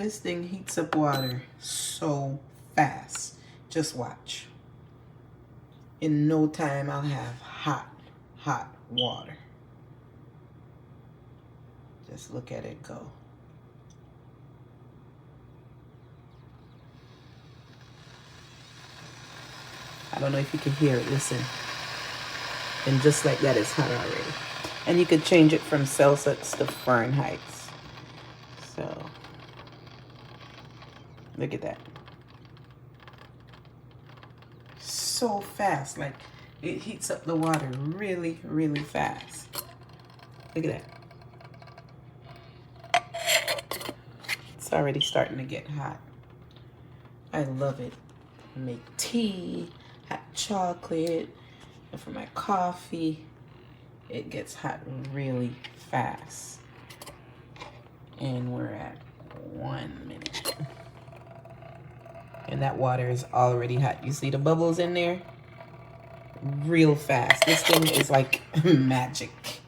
This thing heats up water so fast. Just watch. In no time, I'll have hot water. Just look at it go. I don't know if you can hear it. Listen. And just like that, it's hot already. And you could change it from Celsius to Fahrenheit. So, look at that. So fast. Like, it heats up the water really, really fast. Look at that. It's already starting to get hot. I love it. Make tea, hot chocolate, and for my coffee, it gets hot really fast. And we're at 1 minute. And that water is already hot. You see the bubbles in there? Real fast. This thing is like magic.